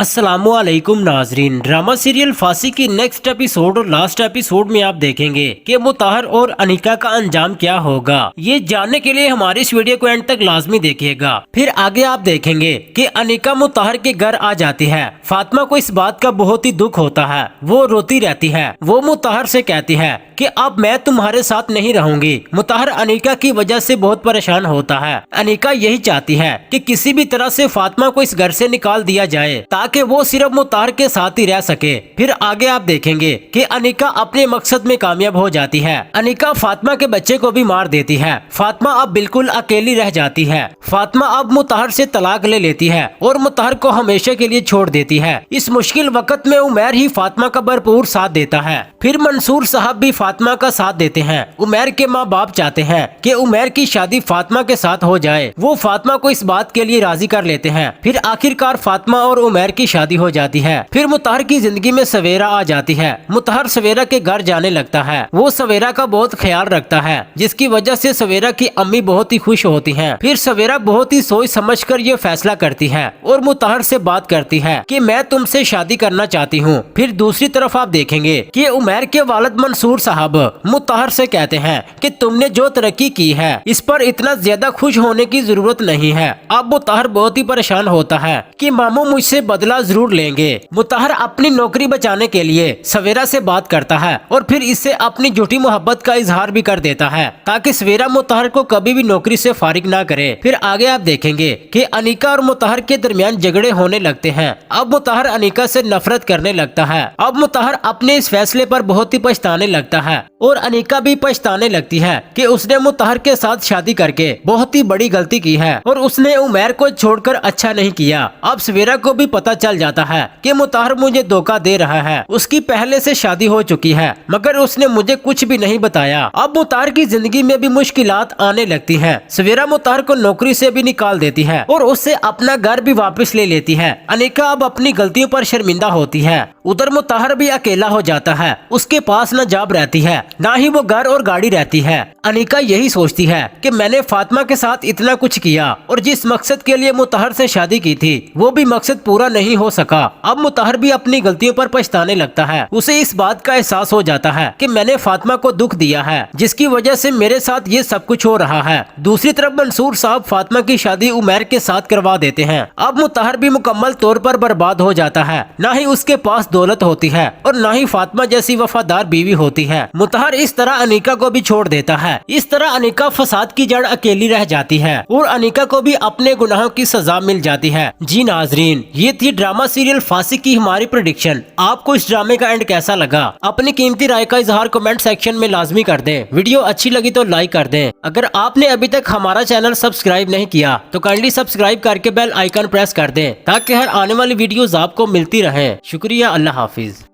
अस्सलामुअलैकुम नाजरीन। Drama serial फांसी की नेक्स्ट एपिसोड और लास्ट एपिसोड में आप देखेंगे कि मुताहर और अनिका का अंजाम क्या होगा। ये जानने के लिए हमारी इस वीडियो को एंड तक लाजमी देखिएगा। फिर आगे आप देखेंगे कि अनिका मुताहर के घर आ जाती है। फातिमा को इस बात का बहुत ही दुख होता है, वो रोती रहती है। वो मुताहर से कहती है कि अब मैं तुम्हारे साथ नहीं रहूंगी। मुताहर अनिका की वजह से बहुत परेशान होता है। अनिका यही चाहती है कि किसी भी तरह से फातिमा को इस घर से निकाल दिया जाए ताकि वो सिर्फ मुताहर के साथ ही रह सके। फिर आगे आप देखेंगे कि अनिका अपने मकसद में कामयाब हो जाती है। अनिका फातिमा के बच्चे को भी मार देती है। फातिमा अब बिल्कुल अकेली रह जाती है। फातिमा अब मुताहर से तलाक ले लेती है और मुताहर को हमेशा के लिए छोड़ देती है। इस मुश्किल वक्त में उमैर ही फातिमा का भरपूर साथ देता है। फिर मंसूर साहब भी फातिमा का साथ देते हैं। उमैर के माँ बाप चाहते हैं कि उमैर की शादी फातिमा के साथ हो जाए। वो फातिमा को इस बात के लिए राजी कर लेते हैं। फिर आखिरकार फातिमा और उमैर की शादी हो जाती है। फिर मुताहर की जिंदगी में सवेरा आ जाती है। मुताहर सवेरा के घर जाने लगता है। वो सवेरा का बहुत ख्याल रखता है, जिसकी वजह से सवेरा की अम्मी बहुत ही खुश होती हैं। फिर सवेरा बहुत ही सोच समझकर ये फैसला करती है और मुताहर से बात करती है कि मैं तुमसे शादी करना चाहती हूँ। फिर दूसरी तरफ आप देखेंगे कि उमैर के वालिद मंसूर साहब मुताहर से कहते हैं कि तुमने जो तरक्की की है इस पर इतना ज्यादा खुश होने की जरूरत नहीं है। अब मुताहर बहुत ही परेशान होता है कि मामू मुझसे बदला जरूर लेंगे। मुताहर अपनी नौकरी बचाने के लिए सवेरा से बात करता है और फिर इससे अपनी झूठी मोहब्बत का इजहार भी कर देता है ताकि सवेरा मुताहर को कभी भी नौकरी से फारिग ना करे। फिर आगे आप देखेंगे कि अनिका और मुताहर के दरमियान झगड़े होने लगते हैं। अब मुताहर अनिका से नफरत करने लगता है। अब मुताहर अपने इस फैसले पर बहुत ही पछताने लगता है और अनिका भी पछताने लगती है कि उसने मुताहर के साथ शादी करके बहुत ही बड़ी गलती की है और उसने उमैर को छोड़कर अच्छा नहीं किया। अब सवेरा को भी पता चल जाता है कि मुताहर मुझे धोखा दे रहा है। उसकी पहले से शादी हो चुकी है मगर उसने मुझे कुछ भी नहीं बताया। अब मुताहर की जिंदगी में भी मुश्किलात आने लगती हैं। सवेरा मुताहर को नौकरी से भी निकाल देती है और उससे अपना घर भी वापस ले लेती है। अनिका अब अपनी गलतियों पर शर्मिंदा होती है। उधर मुताहर भी अकेला हो जाता है। उसके पास न जॉब रहती है, ना ही वो घर और गाड़ी रहती है। अनिका यही सोचती है कि मैंने फातिमा के साथ इतना कुछ किया और जिस मकसद के लिए मुताहर से शादी की थी वो भी मकसद पूरा नहीं हो सका। अब मुताहर भी अपनी गलतियों पर पछताने लगता है। उसे इस बात का एहसास हो जाता है कि मैंने फातिमा को दुख दिया है, जिसकी वजह से मेरे साथ ये सब कुछ हो रहा है। दूसरी तरफ मंसूर साहब फातिमा की शादी उमैर के साथ करवा देते हैं। अब मुताहर भी मुकम्मल तौर पर बर्बाद हो जाता है। ना ही उसके पास दौलत होती है और ना ही फातिमा जैसी वफादार बीवी होती है। मुताहर इस तरह अनिका को भी छोड़ देता है। इस तरह अनिका फसाद की जड़ अकेली रह जाती है और अनिका को भी अपने गुनाहों की सजा मिल जाती है। जी नाजरीन, ये थी ड्रामा सीरियल फांसी की हमारी प्रेडिक्शन। आपको इस ड्रामे का एंड कैसा लगा? अपनी कीमती राय का इजहार कमेंट सेक्शन में लाजमी कर दें। वीडियो अच्छी लगी तो लाइक कर दें। अगर आपने अभी तक हमारा चैनल सब्सक्राइब नहीं किया तो काइंडली सब्सक्राइब करके बेल आइकन प्रेस कर दें ताकि हर आने वाली वीडियोस आपको मिलती रहे। शुक्रिया। अल्लाह हाफिज।